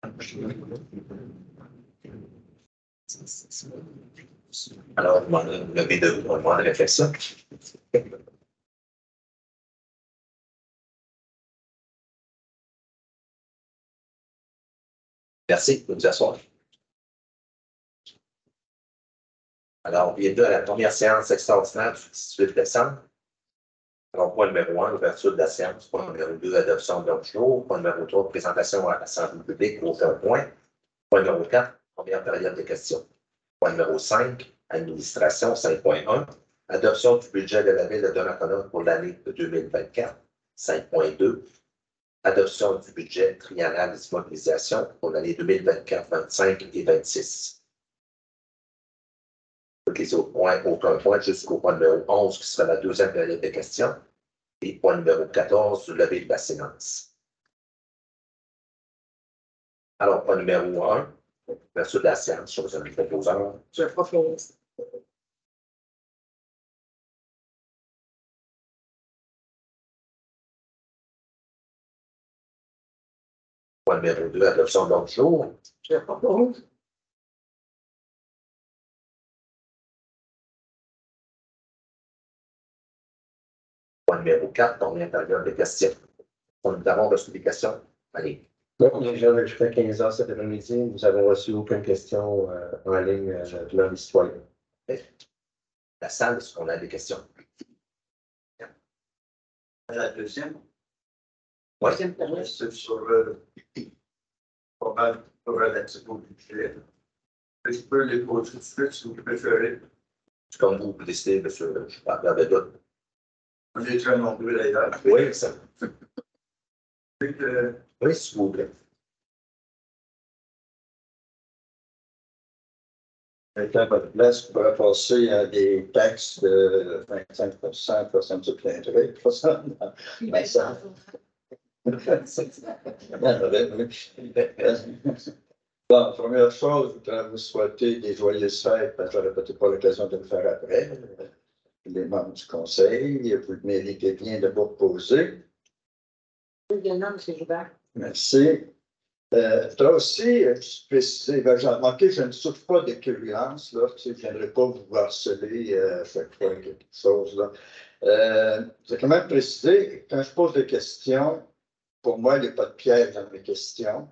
Alors, on va lever de moment de réflexion. Merci, vous vous asseoir. Alors, bienvenue à la première séance extraordinaire du 18 décembre. Alors, point numéro 1, l'ouverture de la séance. Point numéro 2, adoption de l'ordre du jour. Point numéro 3, présentation à l'Assemblée publique, aucun point. Point numéro 4, première période de questions. Point numéro 5, administration 5.1. Adoption du budget de la Ville de Donnacona pour l'année 2024. 5.2. Adoption du budget triennal des immobilisations pour l'année 2024, 25 et 26. Tous les autres points, aucun point, jusqu'au point numéro 11, qui sera la deuxième période de questions. Et point numéro 14, lever de la séance. Alors, point numéro 1, ouverture de la séance, chose à proposeur. Je propose. Point numéro 2, adoption de l'ordre du jour. Je propose. Point numéro 4, première période de questions. Nous avons reçu des questions. Allez. Non, déjà jusqu'à 15 heures cet après-midi, nous avons reçu aucune question en ligne venant des citoyens. La salle, est-ce qu'on a des questions? La deuxième, Oui. c'est sur le probable relatif au budget. Je peux les poser tout de suite si vous préférez. C'est comme vous décidez, monsieur, je parle avec d'autres. On est très nombreux d'ailleurs. Oui, ça. Euh, Oui, s'il vous plaît. Avec à votre place, vous pourrez passer à des taxes de 25%, 60 plein de 300. Bon, première chose, je voudrais vous souhaiter des joyeuses fêtes, parce que j'aurai peut-être pas l'occasion de le faire après. Les membres du conseil, vous méritez bien de vous reposer. Également, M. Joubert. Merci. Toi aussi, je précisais, j'ai remarqué, je ne souffre pas de curiance, là, je ne viendrai pas vous harceler à chaque fois quelque chose. Là. J'ai quand même précisé, quand je pose des questions, pour moi, il n'y a pas de piège dans mes questions.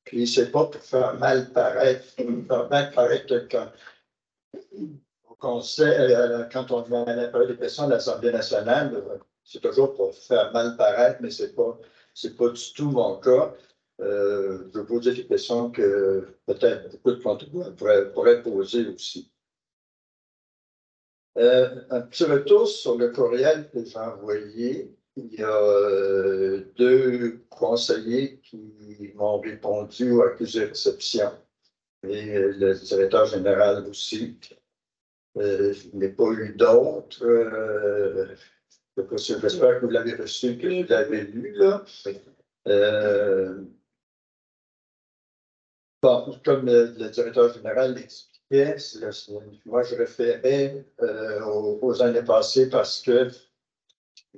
Puis, c'est pas pour faire mal paraître quelqu'un. Au conseil, quand on va à la période des questions de l'Assemblée nationale, c'est toujours pour faire mal paraître, mais c'est pas du tout mon cas. Je vais poser des questions que peut-être beaucoup de contribuables pourraient poser aussi. Un petit retour sur le courriel que j'ai envoyé. Il y a deux conseillers qui m'ont répondu à accusé de réception et le directeur général aussi. Je n'ai pas eu d'autres. J'espère que vous l'avez reçu, que vous l'avez lu, là. Bon, comme le directeur général l'expliquait, moi je référais aux années passées parce que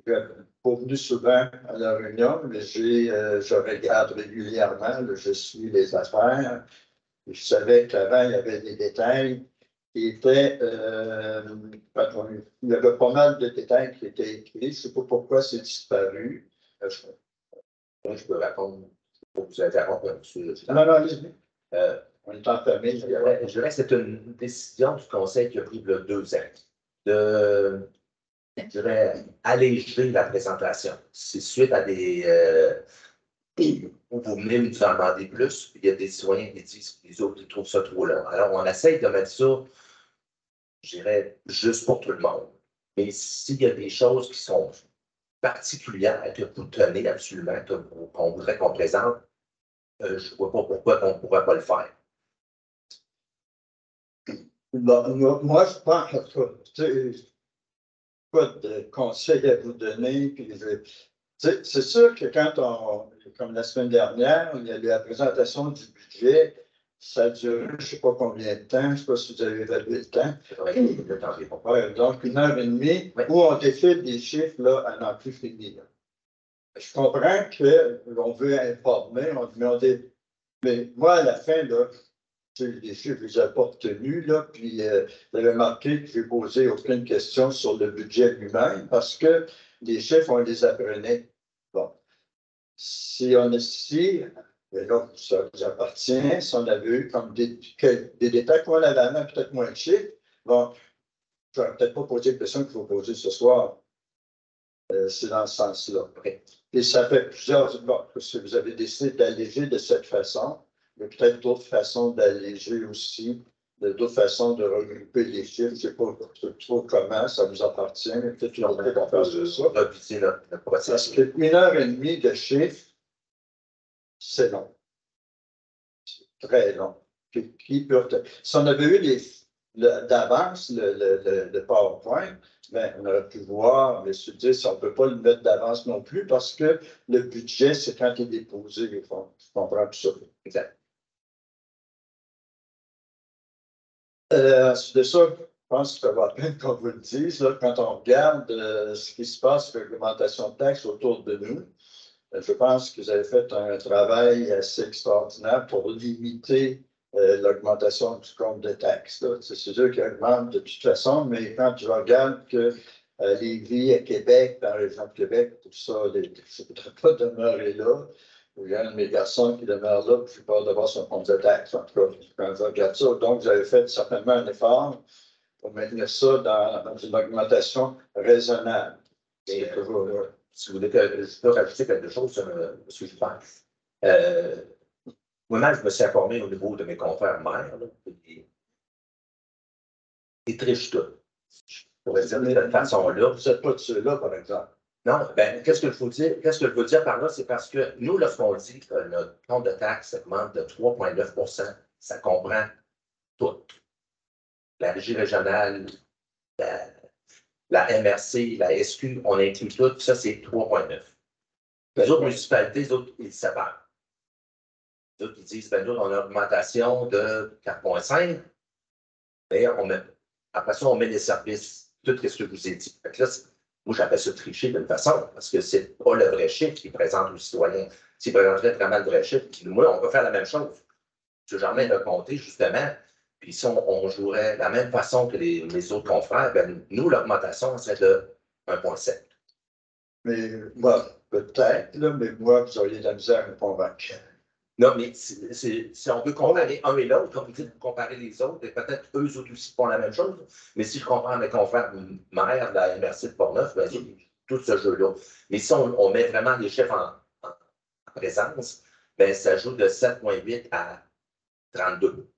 je n'ai pas venu souvent à la réunion, mais je regarde régulièrement, je suis les affaires. Et je savais qu'avant, il y avait des détails qui étaient. Il y avait pas mal de détails qui étaient écrits. Je ne sais pas pourquoi c'est disparu. Je peux répondre. Vous interrompre, monsieur. Non, allez-y. On est enfermé. Je dirais que c'est une décision du Conseil qui a pris il y a 2 ans de, je dirais, alléger la présentation. C'est suite à des. Vous venez nous en demander plus, puis il y a des citoyens qui disent que les autres ils trouvent ça trop long. Alors, on essaye de mettre ça, je dirais, juste pour tout le monde. Mais s'il y a des choses qui sont particulières que vous tenez absolument, qu'on voudrait qu'on présente, je ne vois pas pourquoi on ne pourrait pas le faire. Bon, moi, je pense que pas de conseils à vous donner. C'est sûr que quand comme la semaine dernière, il y a eu la présentation du budget, ça a duré je ne sais pas combien de temps, je ne sais pas si vous avez évalué le temps. Ouais, donc 1h30, oui. Où on défile des chiffres là, à n'en plus finir. Je comprends qu'on veut informer, Mais moi, à la fin, là, les chiffres, je les ai pas retenus, là, puis vous avez marqué que je n'ai posé aucune question sur le budget lui-même parce que les chiffres, on les apprenait. Bon. Si on est ici, et là, ça vous appartient, si on avait eu comme des détails qu'on avait à main, peut-être moins de chiffres, bon, je ne vais peut-être pas poser les questions qu'il faut poser ce soir. C'est dans ce sens-là. Et ça fait plusieurs. Bon, si vous avez décidé d'alléger de cette façon, il y a peut-être d'autres façons d'alléger aussi, d'autres façons de regrouper les chiffres. Je ne sais pas trop comment, ça vous appartient, mais peut-être une autre affaire sur ça. Reviser notre processus. Parce qu'une heure et demie de chiffres, c'est long. C'est très long. Si on avait eu d'avance le PowerPoint, ben, on aurait pu voir, mais se dire si on ne peut pas le mettre d'avance non plus, parce que le budget, c'est quand il est déposé, il faut comprendre tout ça. Exact. Ensuite de ça, je pense que ça va à peine qu'on vous le dise, là, quand on regarde ce qui se passe avec l'augmentation de taxes autour de nous, je pense que vous avez fait un travail assez extraordinaire pour limiter l'augmentation du compte de taxes. C'est sûr qu'il augmente de toute façon, mais quand je regarde que Lévis à Québec, par exemple Québec, tout ça, je ne voudrais pas demeurer là. Il y a un de mes garçons qui demeure là, puis je n'ai pas d'avoir son compte de taxes. En tout cas, quand je regarde ça, donc vous avez fait certainement un effort pour maintenir ça dans une augmentation raisonnable. C'est toujours là. Si vous voulez que je peux rajouter quelque chose, M. Dupin. Moi-même, je me suis informé au niveau de mes confrères maires, ils trichent tout. Je pourrais dire de cette façon-là. Vous n'êtes pas de ceux-là, par exemple. Non, ben, qu'est-ce que je veux dire par là? C'est parce que nous, lorsqu'on dit que notre compte de taxe augmente de 3,9 %, ça comprend tout. La régie régionale, la MRC, la SQ, on inclut tout, ça c'est 3,9. Les autres municipalités, les autres, ils séparent. Les autres, ils disent, ben nous, on a une augmentation de 4,5. Mais après ça, on met les services, tout ce que je vous ai dit. Fait que là, moi, j'appelle ça tricher d'une façon, parce que c'est pas le vrai chiffre qui présente aux citoyens. S'ils présenteraient vraiment le vrai chiffre, moi, on va faire la même chose. M. Germain a compté, justement, puis si on jouerait de la même façon que les autres confrères, ben, nous, l'augmentation serait de 1,7. Mais moi, peut-être, là, mais moi, vous auriez de la misère à me convaincre. Non, mais si on veut comparer un et l'autre, comme vous dites, comparer les autres, et peut-être eux autres aussi font la même chose, mais si je comprends mes confrères maires de la MRC de Portneuf, ben, tout ce jeu-là. Mais si on met vraiment les chefs en présence, ben, ça joue de 7,8 à 32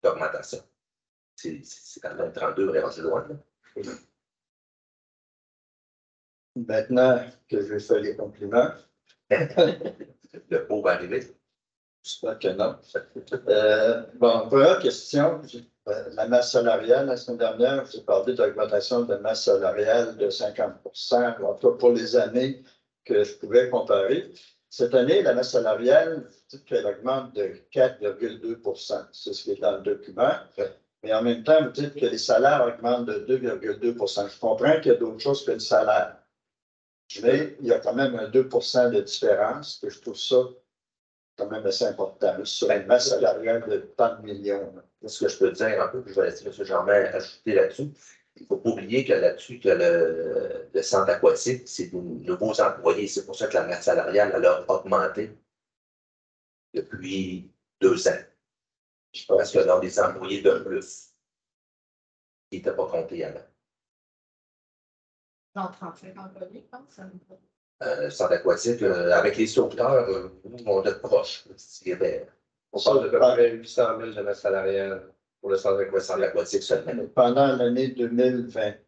d'augmentation. C'est quand même 32, on est rendu loin. Maintenant que je vais faire les compliments. Le pot va arriver. J'espère que non. Bon, première question. La masse salariale, la semaine dernière, j'ai parlé d'augmentation de masse salariale de 50 %, en tout cas pour les années que je pouvais comparer. Cette année, la masse salariale, vous dites qu'elle augmente de 4,2 %. C'est ce qui est dans le document. Mais en même temps, vous dites que les salaires augmentent de 2,2 %. Je comprends qu'il y a d'autres choses que le salaire. Mais il y a quand même un 2 % de différence, que je trouve ça quand même assez important, sur une masse salariale de tant de millions. Ce que je peux dire un peu, puis je vais laisser M. Germain ajouter là-dessus. Il ne faut pas oublier que là-dessus, que le centre aquatique, c'est de nouveaux employés. C'est pour ça que la masse salariale elle a augmenté depuis 2 ans. Je pense que dans des employés de plus, qui n'étaient pas comptés avant. Dans 35 employés, je pense. Le centre aquatique, avec les sauveteurs, on est proche. On parle de peu près 800 000 de masse salariale pour le centre aquatique seulement. Pendant l'année 2024,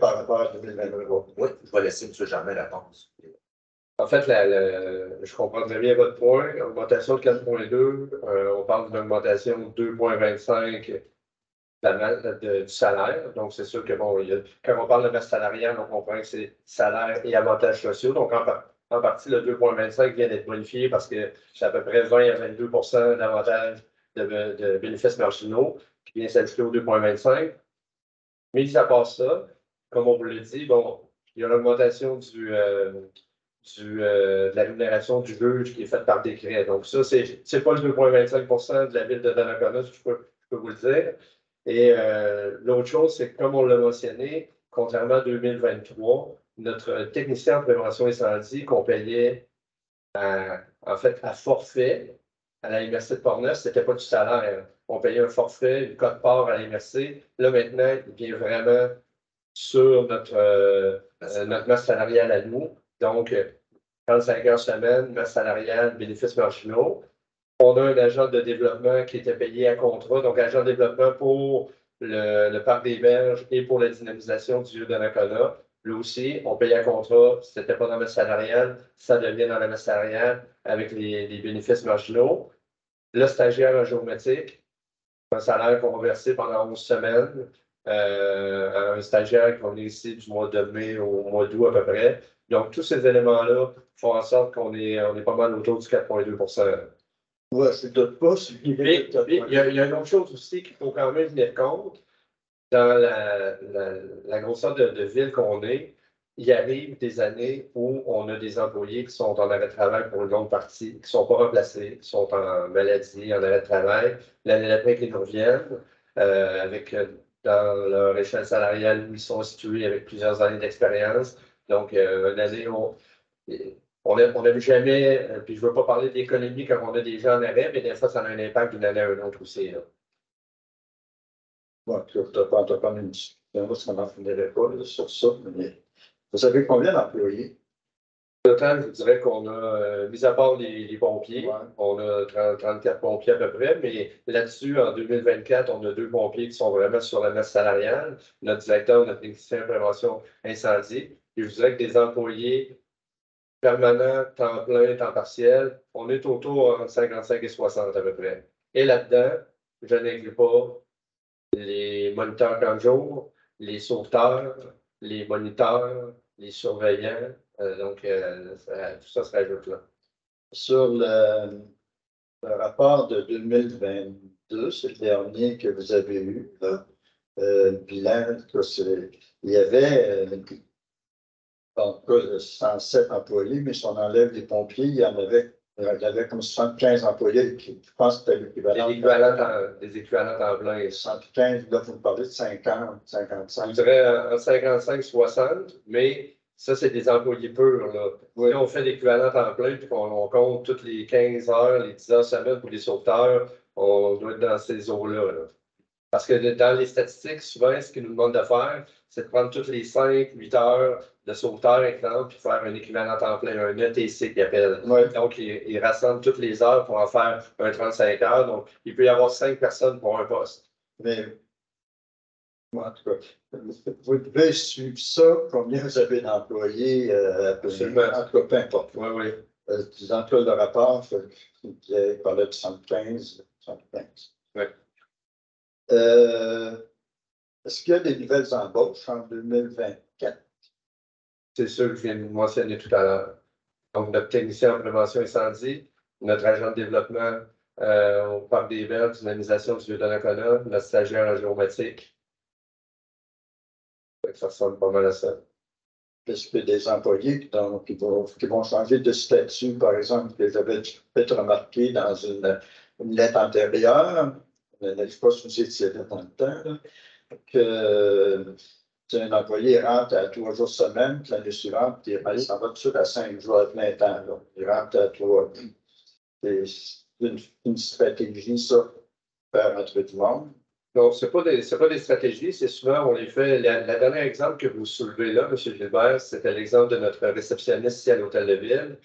par rapport à 2023. Oui, je vais laisser M. Germain répondre. En fait, je comprends très bien votre point. Augmentation de 4,2, on parle d'une augmentation de 2,25 du salaire. Donc, c'est sûr que, bon, quand on parle de masse salariale, on comprend que c'est salaire et avantages sociaux. Donc, en partie, le 2,25 vient d'être modifié parce que c'est à peu près 20 à 22 % d'avantages de bénéfices marginaux qui vient s'ajouter au 2,25. Mais ça passe ça, comme on vous l'a dit, bon, il y a l'augmentation du de la rémunération du juge qui est faite par décret. Donc, ça, c'est pas le 2,25 de la ville de Donnacona, je peux vous le dire. Et l'autre chose, c'est que, comme on l'a mentionné, contrairement à 2023, notre technicien en prévention incendie qu'on payait en fait à forfait à la MRC de Portneuf, c'était pas du salaire. On payait un forfait, une cote-part à la MRC. Là, maintenant, il vient vraiment sur notre masse salariale à nous. Donc, 35 heures semaine, masse salariale, bénéfices marginaux. On a un agent de développement qui était payé à contrat, donc agent de développement pour le parc des Berges et pour la dynamisation du lieu de Donnacona. Lui aussi, on paye à contrat, si ce n'était pas dans la masse salariale, ça devient dans la masse salariale avec les bénéfices marginaux. Le stagiaire en géométrique, un salaire qu'on va verser pendant 11 semaines. Un stagiaire qui va venir ici du mois de mai au mois d'août à peu près. Donc, tous ces éléments-là font en sorte qu'on est pas mal autour du 4,2 %. Ouais, je ne doute pas. Mais il y a une autre chose aussi qu'il faut quand même tenir compte. Dans la grosseur de ville qu'on est, il arrive des années où on a des employés qui sont en arrêt de travail pour une longue partie, qui ne sont pas remplacés, qui sont en maladie, en arrêt de travail. L'année d'après, qu'ils nous reviennent avec dans leur échelle salariale où ils sont situés avec plusieurs années d'expérience. Donc, une année où on n'aime jamais, puis je ne veux pas parler d'économie quand on a des gens en arrêt, mais des fois, ça a un impact d'une année à une autre aussi. Là. Bon, tu n'as pas une discussion, parce qu'on n'en finirait pas là, sur ça. Mais vous savez combien d'employés? Total, je dirais qu'on a, mis à part les pompiers, Ouais. on a 34 pompiers à peu près, mais là-dessus, en 2024, on a 2 pompiers qui sont vraiment sur la masse salariale, notre directeur, notre technicien de prévention incendie. Et je dirais que des employés permanents, temps plein, temps partiel, on est autour entre 55 et 60 à peu près. Et là-dedans, je n'inclus pas les moniteurs 40 jours, les sauveteurs, les moniteurs, les surveillants. Donc, tout ça se rajoute là. Sur le rapport de 2022, c'est le dernier que vous avez eu, là, le bilan, il y avait en tout cas 107 employés, mais si on enlève les pompiers, il y avait comme 75 employés, je pense que c'était l'équivalent. Des équivalents temps plein. 115, là, vous me parlez de 50, 55. Je dirais entre 55 et 60, mais ça, c'est des employés purs. Là. Oui. Si on fait l'équivalent temps plein, puis qu'on compte toutes les 15 heures, les 10 heures semaine pour les sauveteurs, on doit être dans ces eaux-là. Là. Parce que dans les statistiques, souvent, ce qu'ils nous demandent de faire, c'est de prendre toutes les 5-8 heures de sauveteur, exemple, puis faire un équivalent temps plein, un ETC qu'ils appellent. Ouais. Donc, ils rassemblent toutes les heures pour en faire un 35 heures. Donc, il peut y avoir 5 personnes pour un poste. Mais, en tout cas, vous devez suivre ça, combien vous avez d'employés, Absolument. en tout cas, peu importe. Oui, oui. Dans le rapport, il parlait de 115, 115. Oui. Est-ce qu'il y a des nouvelles embauches en 2024? C'est sûr que je viens de vous mentionner tout à l'heure. Donc, notre technicien en prévention incendie, notre agent de développement au Parc des Berges, dynamisation du lieu de Donnacona, notre stagiaire en géométrique. Ça ressemble pas mal à ça. Est-ce qu'il y a des employés qui vont changer de statut, par exemple, que j'avais peut-être remarqué dans une lettre antérieure, je ne sais pas si vous étiez là dans le temps, là, que un employé rentre à 3 jours semaine, puis l'année suivante, il s'en va tout de suite à 5 jours à plein temps. Là. Il rentre à 3. C'est une stratégie, ça, faire entrer du monde. Donc, ce n'est pas des stratégies, c'est souvent, on les fait. La dernière exemple que vous soulevez là, M. Gilbert, c'était l'exemple de notre réceptionniste ici à l'Hôtel de Ville,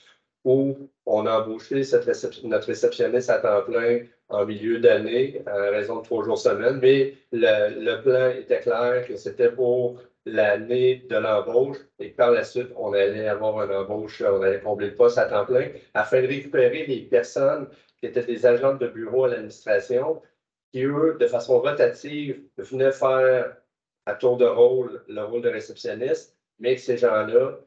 où on a embauché notre réceptionniste à temps plein en milieu d'année, à raison de 3 jours semaine, mais le plan était clair que c'était pour l'année de l'embauche et que par la suite, on allait avoir une embauche, on allait combler le poste à temps plein afin de récupérer les personnes qui étaient des agents de bureau à l'administration qui, eux, de façon rotative, venaient faire à tour de rôle le rôle de réceptionniste, mais que ces gens-là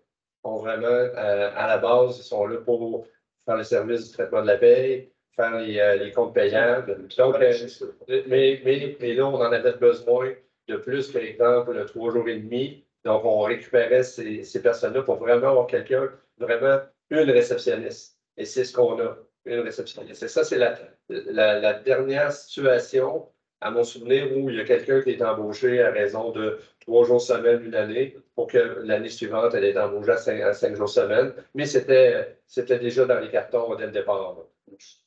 ont vraiment, à la base, ils sont là pour faire le service du traitement de la paie, faire les comptes payants. Donc, mais là, on en avait besoin de plus que, exemple, 3 jours et demi Donc, on récupérait ces personnes-là pour vraiment avoir quelqu'un, vraiment une réceptionniste. Et c'est ce qu'on a, une réceptionniste. Et ça, c'est la dernière situation, à mon souvenir, où il y a quelqu'un qui est embauché à raison de 3 jours semaine, une année, pour que l'année suivante, elle est embauchée à 5 jours semaine. Mais c'était déjà dans les cartons dès le départ.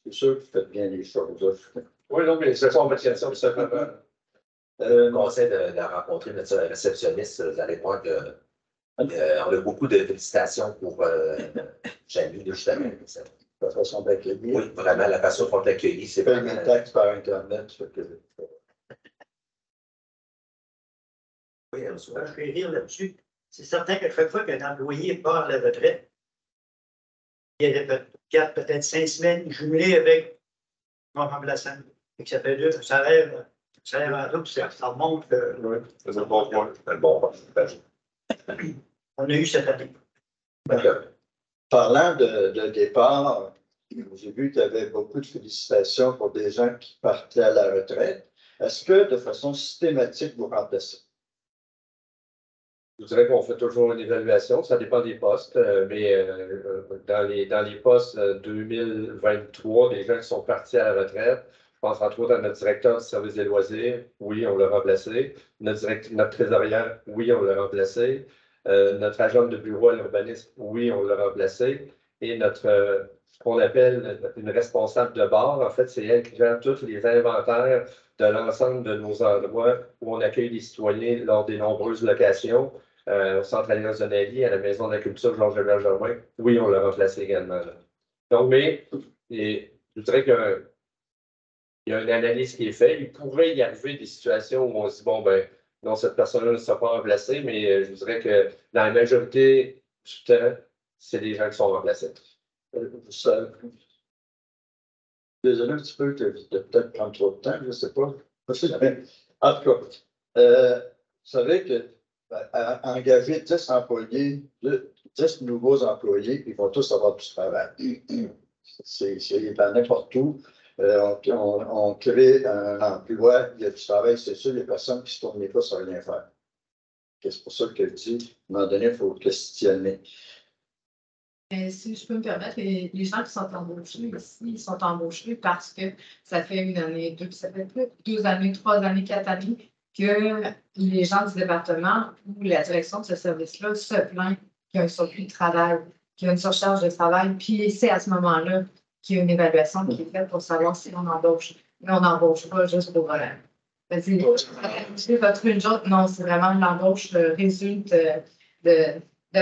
C'est sûr que vous faites bien les choses. Là. Oui, non, mais c'est pas en question, tout simplement. Je conseille de rencontrer notre réceptionniste. Vous allez voir que on a beaucoup de félicitations pour Jamie, justement. La façon d'accueillir. Oui, vraiment, la façon dont on l'accueillit, c'est Paye vraiment. mes taxes par Internet. Fait que... Oui, Je vais rire là-dessus. C'est certain que chaque fois qu'un employé part à la retraite, il y a peut-être 5 semaines jumelées avec mon remplaçant. Et que ça fait 2, ça lève en route, ça remonte. Oui, c'est un bon point. Un bon point. On a eu cette année. Parlant de départ, j'ai vu qu'il y avait beaucoup de félicitations pour des gens qui partaient à la retraite. Est-ce que de façon systématique, vous remplacez? Je dirais qu'on fait toujours une évaluation, ça dépend des postes, mais dans les postes 2023, des gens qui sont partis à la retraite, je pense entre autres à notre directeur du service des loisirs, oui, on l'a remplacé. Notre trésorière, oui, on l'a remplacé. Notre agent de bureau à l'urbanisme, oui, on l'a remplacé. Et notre, ce qu'on appelle une responsable de bar, en fait, c'est elle qui gère tous les inventaires de l'ensemble de nos endroits où on accueille les citoyens lors des nombreuses locations. Au Centre Alliance de Navy, à la Maison de la Culture Georges-Hébert Germain, oui, on l'a remplacé également. Là. Donc, mais je dirais qu'il y a une analyse qui est faite. Il pourrait y arriver des situations où on se dit, bon, ben, non, cette personne-là ne sera pas remplacée, mais je dirais que dans la majorité du temps, c'est des gens qui sont remplacés. Désolé un petit peu de peut-être prendre trop de temps, je ne sais pas. En tout cas, vous savez que engager 10 employés, 10 nouveaux employés, ils vont tous avoir du travail. C'est dans n'importe où. On crée un emploi, il y a du travail, c'est sûr, il y a personne qui ne se tourne pas sans rien faire. C'est pour ça que je dis, à un moment donné, il faut questionner. Mais si je peux me permettre, les gens qui sont embauchés ici, ils sont embauchés parce que ça fait 1 année, 2, ça fait plus 2 années, 3 années, 4 années que les gens du département ou la direction de ce service-là se plaignent qu'il y a un surplus de travail, qu'il y a une surcharge de travail. Puis c'est à ce moment-là qu'il y a une évaluation qui est faite pour savoir si on embauche. Mais on n'embauche pas juste pour votre une job, non, c'est vraiment l'embauche résulte de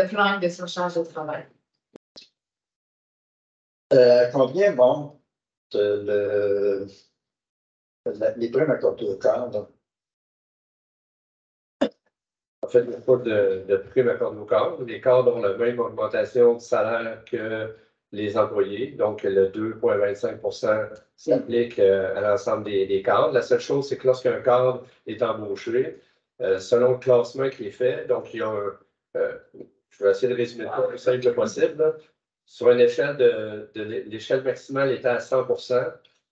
plaintes de surcharge de travail. Combien monte les primes accordées au cadre? En fait, il n'y a pas de prime accordée aux cadres. Les cadres ont la même augmentation de salaire que les employés. Donc, le 2,25 s'applique à l'ensemble des cadres. La seule chose, c'est que lorsqu'un cadre est embauché, selon le classement qui est fait, donc il y a je vais essayer de résumer ça le plus simple possible. Là. Sur une échelle l'échelle maximale étant à 100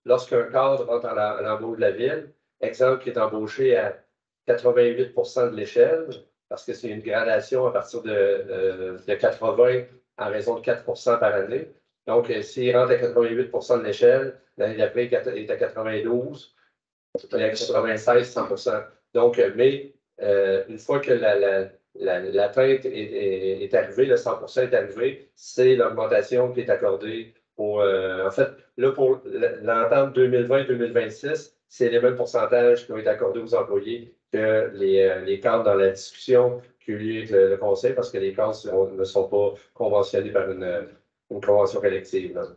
lorsqu'un cadre rentre à l'embauche de la ville, exemple qui est embauché à 88 de l'échelle, parce que c'est une gradation à partir de 80 en raison de 4 par année. Donc, s'il rentre à 88 de l'échelle, l'année d'après, il est à 92, il est à 96, 100 Donc, mais une fois que l'atteinte est arrivée, le 100 est arrivé, c'est l'augmentation qui est accordée pour, en fait, là, pour l'entente 2020-2026, c'est les mêmes pourcentages qui ont été accordés aux employés que les cadres dans la discussion qui a eu lieu avec le Conseil, parce que les cadres ne sont pas conventionnés par une convention collective. Là.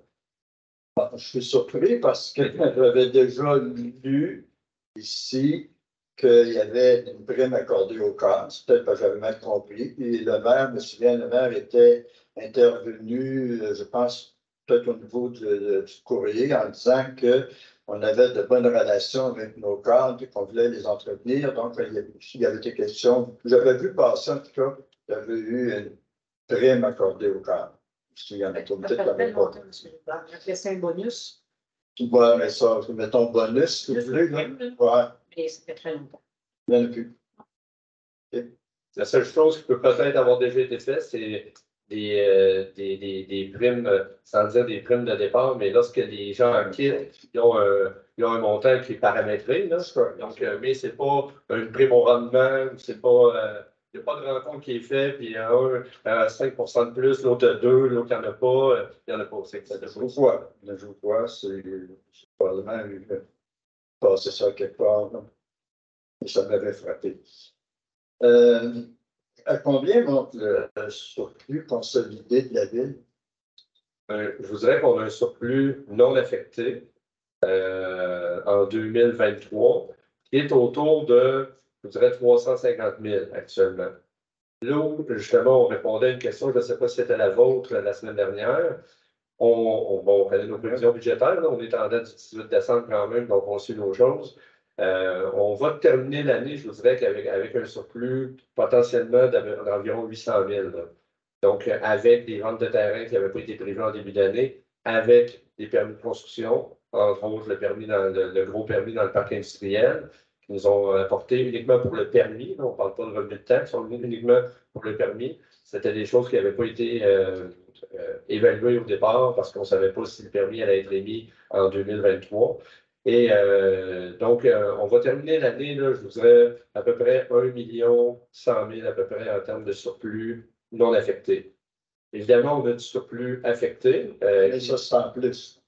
Je suis surpris parce que j'avais déjà lu ici qu'il y avait une prime accordée au cadre. C'est peut-être que j'avais mal compris. Et le maire, je me souviens, le maire était intervenu, je pense, peut-être au niveau du courrier, en disant qu'on avait de bonnes relations avec nos cadres et qu'on voulait les entretenir. Donc, il y avait été question. J'avais vu passer, en tout cas, il y avait eu une prime accordée au cadre. Il y en a peut-être pas. C'est un bonus. Ouais, mais ça, mettons bonus, si vous voulez. Ouais. Mais ça fait très longtemps. Il n'y en a plus. Okay. La seule chose qui peut peut-être avoir déjà été faite, c'est des primes, sans dire des primes de départ, mais lorsque les gens quittent, ils ont un montant qui est paramétré. Là. Donc, mais ce n'est pas une prime au rendement, c'est pas. Il n'y a pas de rencontre qui est faite, puis il y a un 5 de plus, l'autre 2, l'autre, il n'y en a pas. Il n'y en a pas. C'est Je vois, c'est probablement passer ça quelque part. Là. Et ça m'avait frappé. À combien monte le surplus consolidé de la ville? Je vous dirais qu'on a un surplus non affecté en 2023, qui est autour de, je dirais, 350 000 actuellement. Là où, justement, on répondait à une question, je ne sais pas si c'était la vôtre la semaine dernière. On connaît nos prévisions budgétaires, là, on est en date du 18 décembre quand même, donc on suit nos choses. On va terminer l'année, je vous dirais, avec un surplus potentiellement d'environ 800 000. Là. Donc, avec des ventes de terrain qui n'avaient pas été prévues en début d'année, avec des permis de construction, entre autres le gros permis dans le parc industriel, qui nous ont apporté uniquement pour le permis. Là, on ne parle pas de revenu de taxe, on est uniquement pour le permis. C'était des choses qui n'avaient pas été évaluées au départ parce qu'on ne savait pas si le permis allait être émis en 2023. Et donc, on va terminer l'année, je vous dirais, à peu près 1 100 000 à peu près en termes de surplus non affecté. Évidemment, on a du surplus affecté. Mais ça, c'est en plus.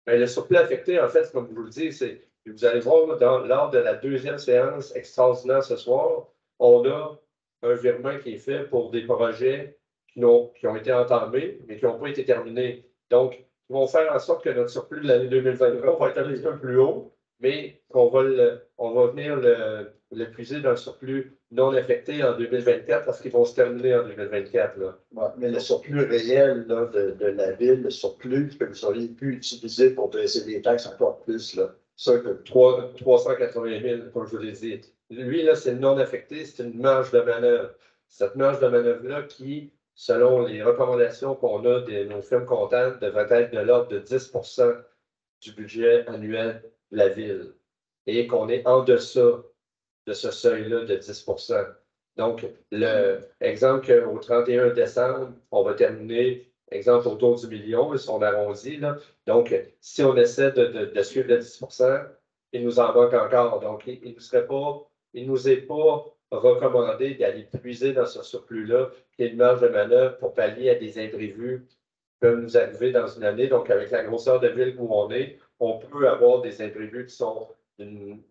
Mais le surplus affecté, en fait, comme je vous le dis, c'est, vous allez voir lors de la deuxième séance extraordinaire ce soir, on a un virement qui est fait pour des projets qui ont été entamés, mais qui n'ont pas été terminés. Donc, ils vont faire en sorte que notre surplus de l'année 2023 va être un petit peu plus haut, mais on va venir le puiser dans le surplus non affecté en 2024 parce qu'ils vont se terminer en 2024. Là. Ouais, mais le surplus réel là, de la ville, le surplus que vous auriez pu utiliser pour baisser les taxes encore plus, là, ça que 380 000, comme je vous l'ai dit. Lui, là, c'est non affecté, c'est une marge de manœuvre. Cette marge de manœuvre-là qui, selon les recommandations qu'on a de nos firmes comptables, devrait être de l'ordre de 10 du budget annuel de la ville. Et qu'on est en deçà de ce seuil-là de 10 Donc, l'exemple qu'au 31 décembre, on va terminer, exemple, autour du million, si on arrondit. Là. Donc, si on essaie de suivre le 10 il nous en manque encore. Donc, il ne nous est pas recommandé d'aller puiser dans ce surplus-là, qui est une marge de manœuvre pour pallier à des imprévus qui peuvent nous arriver dans une année. Donc, avec la grosseur de ville où on peut avoir des imprévus qui sont d'une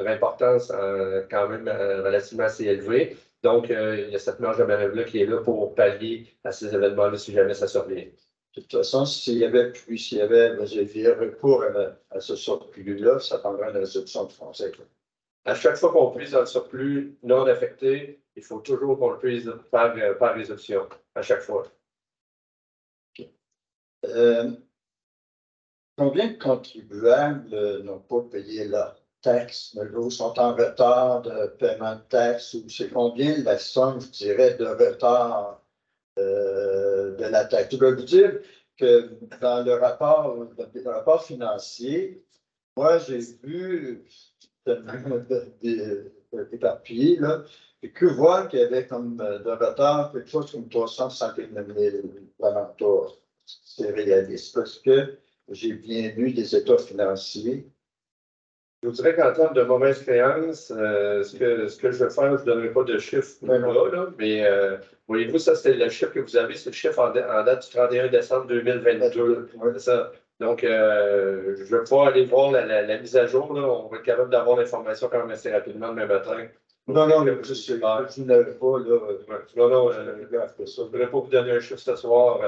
importance quand même relativement assez élevée. Donc, il y a cette marge de manœuvre-là qui est là pour pallier à ces événements-là si jamais ça survient. De toute façon, s'il y avait recours à ce surplus-là, ça prendrait une résolution de français. À chaque fois qu'on puise dans le surplus non affecté, il faut toujours qu'on le puise par résolution, à chaque fois. Okay. Combien de contribuables n'ont pas payé leurs taxes, ou sont en retard de paiement de taxes, ou c'est combien la somme, je dirais, de retard de la taxe? Je dois vous dire que dans le rapport financier, moi, j'ai vu éparpillé, là, et que voir qu'il y avait comme de retard quelque chose comme 361 000 alentours. C'est réaliste parce que j'ai bien vu des états financiers. Je vous dirais qu'en termes de mauvaise créance, ce que je vais faire, je ne donnerai pas de chiffre là, mais voyez-vous, ça, c'est le chiffre que vous avez, c'est le chiffre en date du 31 décembre 2022. C'est ça. Donc, je vais pouvoir aller voir la mise à jour. Là. On va être capable d'avoir l'information quand même assez rapidement demain matin. Non, je n'avais pas, là. Non, je ne voudrais pas vous donner un chiffre ce soir.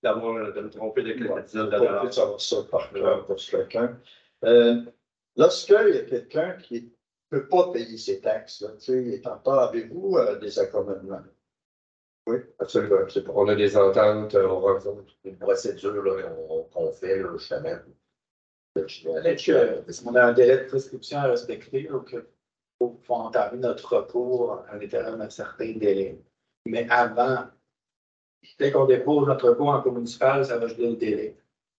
De me tromper de quelques dizaines de dollars. Ça va ça par cœur pour chacun. Lorsqu'il y a quelqu'un qui ne peut pas payer ses taxes, il est en retard, avez-vous des accommodements? Oui, absolument. On a des ententes, on rencontre une procédure qu'on fait là, justement. On a un délai de prescription à respecter, donc il faut entamer notre recours à l'intérieur d'un certain délai. Mais avant, dès qu'on dépose notre recours en cours municipal, ça va geler le délai.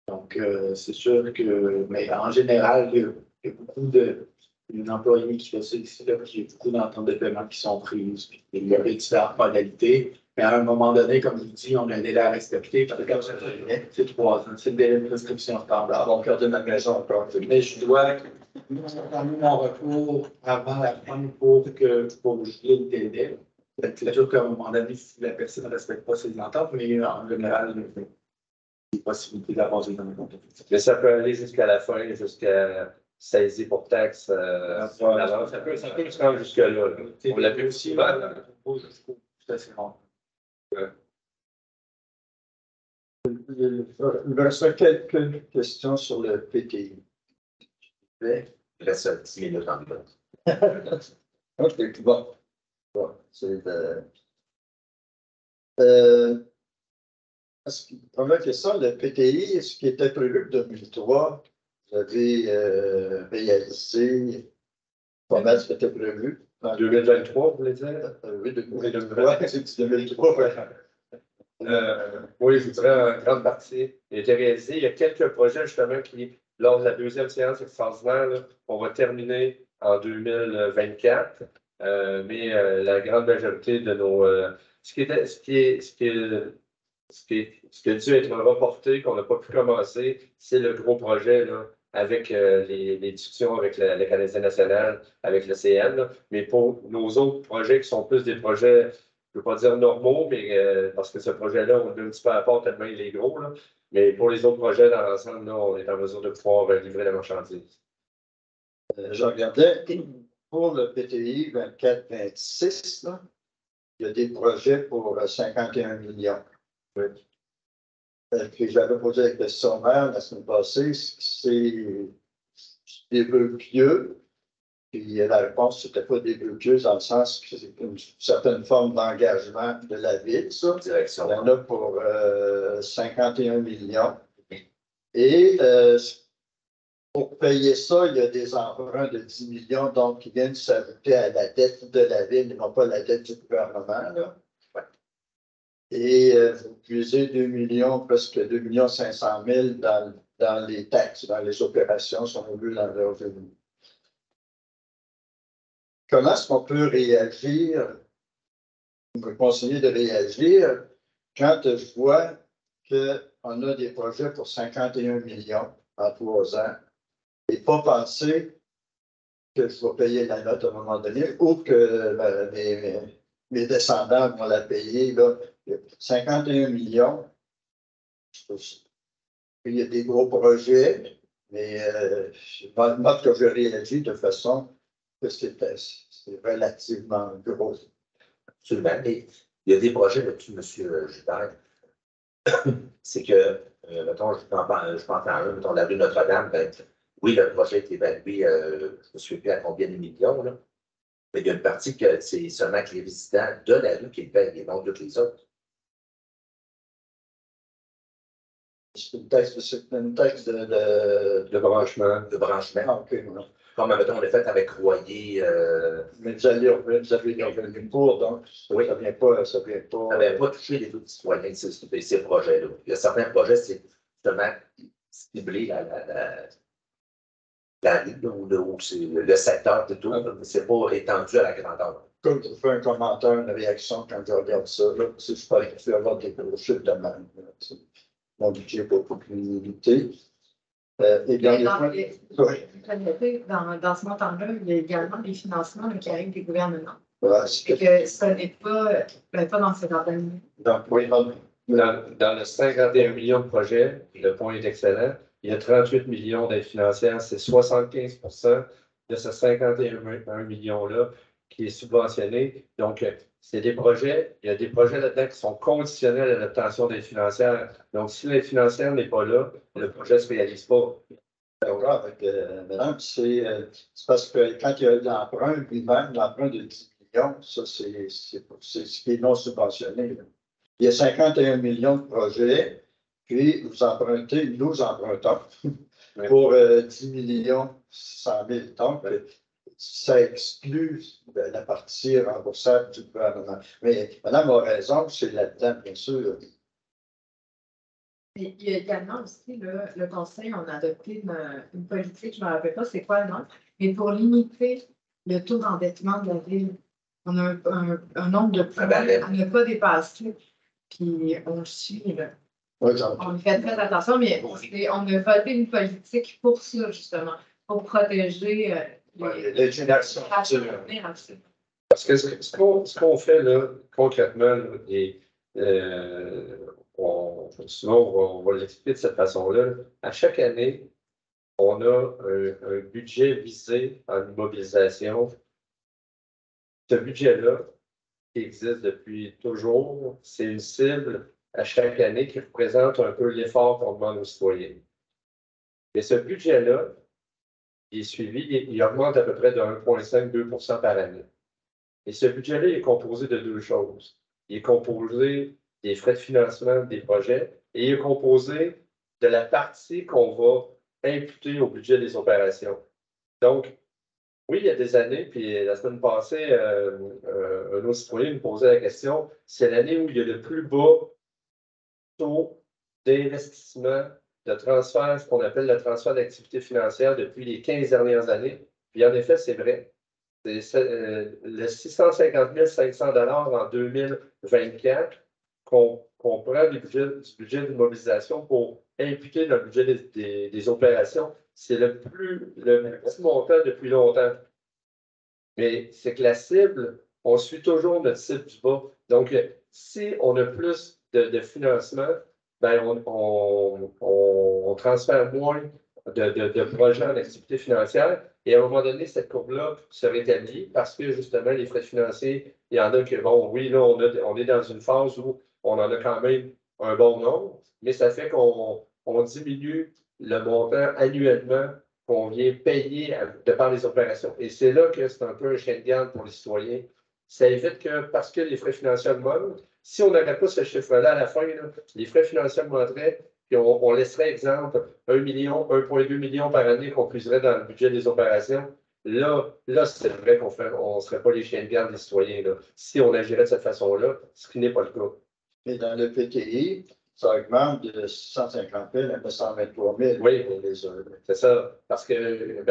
Donc, c'est sûr que, mais en général, il y a beaucoup un employé qui fait ça ici, là, puis il y a beaucoup d'ententes de paiement qui sont prises, puis il y a différentes modalités. Mais à un moment donné, comme je vous dis, on a un délai à respecter. Parce que c'est 3 ans. C'est le délai de prescription standard. On va perdre ma maison encore. Mais je dois terminer mon recours avant la fin pour juger le délai. C'est sûr qu'à un moment donné, si la personne ne respecte pas ses ententes, mais en général, il y a des possibilités d'avoir une entente. Mais ça peut aller jusqu'à la fin, jusqu'à saisie pour taxe. Alors, ça peut se rendre jusque-là. Là. On l'a vu aussi. C'est assez rare. Il me reste quelques questions sur le PTI. Il reste 10 minutes en bas. OK, bon. C'est première question, le PTI, ce qui était prévu pour 2003, vous avez réalisé pas mal ce qui était prévu. En 2023, vous voulez dire? Oui, 2023, c'est 2003. Oui, je vous dirais en grande partie, il a été réalisé. Il y a quelques projets justement qui, lors de la deuxième séance extraordinaire, là, on va terminer en 2024. Mais la grande majorité de nos. Ce qui a dû être reporté, qu'on n'a pas pu commencer, c'est le gros projet là, avec les discussions avec le Canadien national, avec le CN. Là. Mais pour nos autres projets qui sont plus des projets, je ne veux pas dire normaux, mais parce que ce projet-là, on le met un petit peu à part tellement il est gros. Là. Mais pour les autres projets dans l'ensemble, on est en mesure de pouvoir livrer la marchandise. Je regardais pour le PTI 24-26, il y a des projets pour 51 millions. Oui. Puis j'avais posé la question mère la semaine passée, c'est des vœux pieux. Puis la réponse, c'était pas des vœux pieux dans le sens que c'est une certaine forme d'engagement de la ville, ça. Direction. Il y en a pour 51 millions. Et pour payer ça, il y a des emprunts de 10 millions, donc qui viennent s'ajouter à la dette de la ville, et non pas la dette du gouvernement. Là. Ouais. Et vous puisez 2 millions, presque 2 500 000 dans les taxes, dans les opérations, si on veut, dans le revenu. Comment est-ce qu'on peut réagir, vous me conseillez de réagir, quand je vois qu'on a des projets pour 51 millions en 3 ans, et pas penser que je vais payer la note à un moment donné ou que mes descendants vont la payer. Là. 51 millions, il y a des gros projets, mais moi, que je réagis de façon que c'est relativement gros. Absolument. Mais il y a des projets là-dessus, M. Gilbert. C'est que, mettons, je pense à un, mettons, la rue Notre-Dame, oui, le projet est évalué, je ne me souviens plus à combien de millions, là. Mais il y a une partie que c'est seulement que les résidents de la rue qui le payent, et non toutes les autres. C'est une taxe de branchement. De branchement. Ah, OK. Voilà. Comme, mettons, on l'a fait avec Royer. Mais vous avez revenu pour, donc oui. Ça ne vient pas. Ça n'avait pas touché les autres citoyens, ces projets-là. Il y a certains projets, c'est justement cibler la rue, ou le secteur plutôt, mais ce n'est pas étendu à la grandeur. Comme je fais un commentaire, une réaction quand je regarde ça, là, c'est super qu'il faut avoir des gros chiffres de même. Mon budget n'est pas beaucoup plus limité. Et dans ce montant-là, il y a également des financements qui arrivent des gouvernements. Voilà, et que ce n'est pas dans ces ordres-là. Donc, oui, dans le 51 millions de projets, le point est excellent. Il y a 38 millions d'aides financières, c'est 75% de ce 51 millions-là qui est subventionné. Donc, c'est des projets, il y a des projets là-dedans qui sont conditionnels à l'obtention d'aide financière. Donc, si l'aide financière n'est pas là, le projet ne se réalise pas. D'accord avec madame, c'est parce que quand il y a l'emprunt lui-même, l'emprunt de 10 millions, ça, c'est ce qui est non subventionné. Là. Il y a 51 millions de projets, puis nous empruntons pour 10 millions 100 000 donc ça exclut la partie remboursable du gouvernement. Mais madame a raison, c'est là-dedans, bien sûr. Et il y a également aussi, le Conseil, on a adopté une politique, je ne me rappelle pas c'est quoi le nom, mais pour limiter le taux d'endettement de la ville. On a un nombre de points à ne pas dépasser. Puis on le suit, là. Oui, On fait très attention, mais on a voté une politique pour ça, justement, pour protéger les générations futures. Parce que ce qu'on fait là, concrètement, là, et, souvent on va l'expliquer de cette façon-là. À chaque année, on a un budget visé en immobilisation. Ce budget-là, qui existe depuis toujours, c'est une cible à chaque année qui représente un peu l'effort qu'on demande aux citoyens. Et ce budget-là, il est suivi, il augmente à peu près de 1,5-2 % par année. Et ce budget-là est composé de deux choses. Il est composé des frais de financement des projets et il est composé de la partie qu'on va imputer au budget des opérations. Donc, oui, il y a des années, puis la semaine passée, un autre citoyen me posait la question, c'est l'année où il y a le plus bas taux d'investissement, de transfert, ce qu'on appelle le transfert d'activité financière depuis les 15 dernières années. Puis en effet, c'est vrai. C'est le 650 500 $ en 2024 qu'on prend du budget d'immobilisation pour imputer dans le budget des opérations. C'est le petit montant depuis longtemps. Mais c'est que la cible, on suit toujours notre cible du bas. Donc, si on a plus de financement, ben on transfère moins de projets en activité financière. Et à un moment donné, cette courbe-là se rétablit parce que justement, les frais financiers, il y en a que, bon, oui, là, on est dans une phase où on en a quand même un bon nombre, mais ça fait qu'on diminue le montant annuellement qu'on vient payer de par les opérations. Et c'est là que c'est un peu un chien de garde pour les citoyens. Ça évite que, parce que les frais financiers augmentent, si on n'aurait pas ce chiffre-là à la fin, là, les frais financiers augmenteraient, puis on laisserait, exemple, 1 million, 1,2 million par année qu'on puiserait dans le budget des opérations. Là c'est vrai qu'on ne serait pas les chiens de garde des citoyens, là, si on agirait de cette façon-là, ce qui n'est pas le cas. Et dans le PTI, ça augmente de 650 000 à 923 000 oui, pour les heures. C'est ça, parce que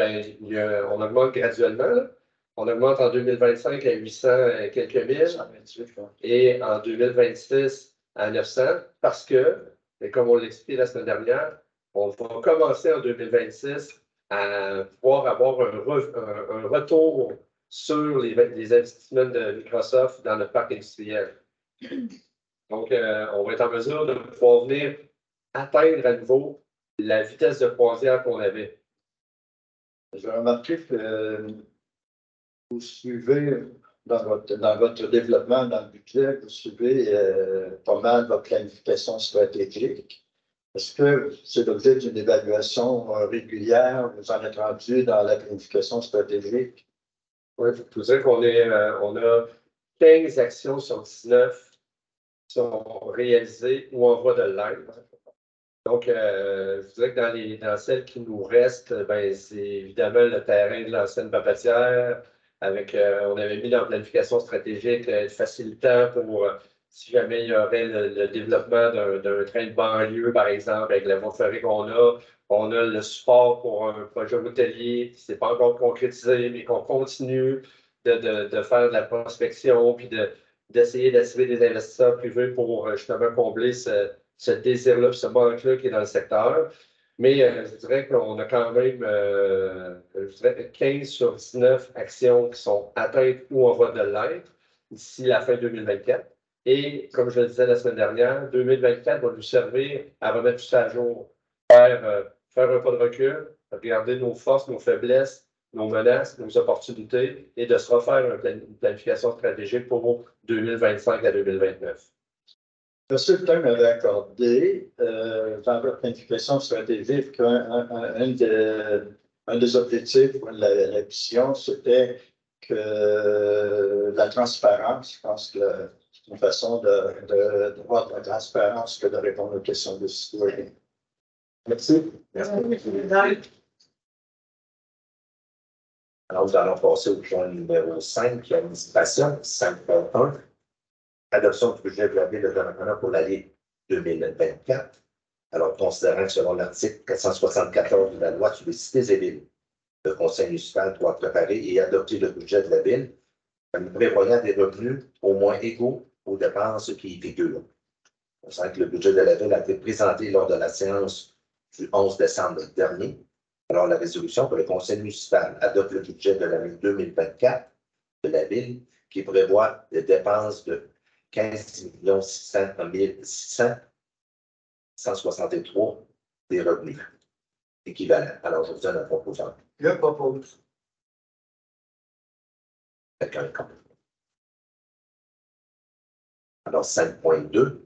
on augmente graduellement. Là. On augmente en 2025 à 800 et quelques mille 128, et en 2026 à 900 parce que, comme on l'expliquait la semaine dernière, on va commencer en 2026 à pouvoir avoir un retour sur les investissements de Microsoft dans notre parc industriel. Donc, on va être en mesure de pouvoir venir atteindre à nouveau la vitesse de croisière qu'on avait. J'ai remarqué que vous suivez dans votre développement, dans le budget, vous suivez pas mal votre planification stratégique. Est-ce que c'est l'objet d'une évaluation régulière? Vous en êtes rendu dans la planification stratégique? Oui, il faut dire qu'on a 15 actions sur 19 qui sont réalisées ou en voie de l'être. Donc, je dirais que dans celles qui nous restent, ben, c'est évidemment le terrain de l'ancienne papetière, avec, on avait mis dans la planification stratégique facilitant pour, si jamais il y aurait le développement d'un train de banlieue, par exemple, avec la voie ferrée qu'on a. On a le support pour un projet hôtelier qui ne s'est pas encore concrétisé, mais qu'on continue de faire de la prospection, puis d'essayer d'attirer des investisseurs privés pour justement combler ce désir-là, ce manque-là qui est dans le secteur. Mais je dirais qu'on a quand même 15 sur 19 actions qui sont atteintes ou en voie de l'être d'ici la fin 2024. Et comme je le disais la semaine dernière, 2024 va nous servir à remettre tout ça à jour, faire un pas de recul, regarder nos forces, nos faiblesses, nos menaces, nos opportunités et de se refaire une planification stratégique pour 2025 à 2029. Monsieur le temps m'avait accordé, dans votre planification stratégique, un des objectifs de la mission, c'était que la transparence, je pense que c'est une façon de voir de la transparence que de répondre aux questions des citoyens. Merci. Merci. Alors, nous allons passer au point numéro 5, qui est l'administration, 5.1. Adoption du budget de la Ville de Donnacona pour l'année 2024. Alors, considérant que selon l'article 474 de la loi sur les cités et villes, le conseil municipal doit préparer et adopter le budget de la ville, en prévoyant des revenus au moins égaux aux dépenses qui y figurent. On sent que le budget de la ville a été présenté lors de la séance du 11 décembre dernier. Alors, la résolution que le conseil municipal adopte le budget de l'année 2024 de la ville qui prévoit des dépenses de 15 600 des revenus équivalents. Alors, je vous donne un proposant. Je propose. Quelqu'un est contre. Alors, 5.2,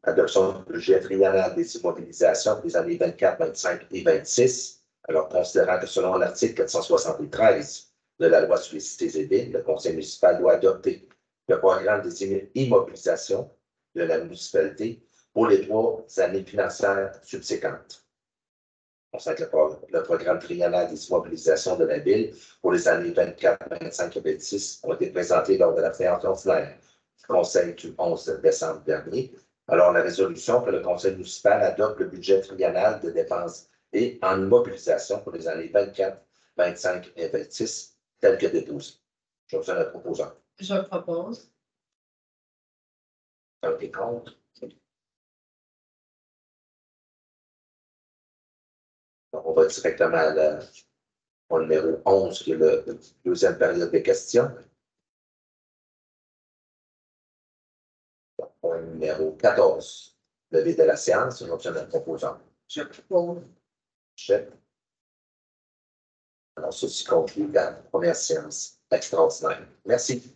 adoption du budget triennal des immobilisations pour les années 24, 25 et 26. Alors, considérant que selon l'article 473 de la loi sur les cités et villes, le conseil municipal doit adopter le programme des immobilisations de la municipalité pour les 3 années financières subséquentes. On sait que le programme triennal des immobilisations de la ville pour les années 24, 25 et 26 ont été présentés lors de la séance ordinaire du conseil du 11 décembre dernier. Alors, la résolution que le conseil municipal adopte le budget triennal de dépenses et en immobilisation pour les années 24, 25 et 26, tel que déposé. Je vous donne un proposant. Je propose. Un qui est contre. Donc, on va directement au numéro 11, qui est la deuxième période des questions. Donc, au numéro 14, levé de la séance, une option d'un proposant. Je propose. Chef. Alors, ceci conclut la première séance extraordinaire. Merci.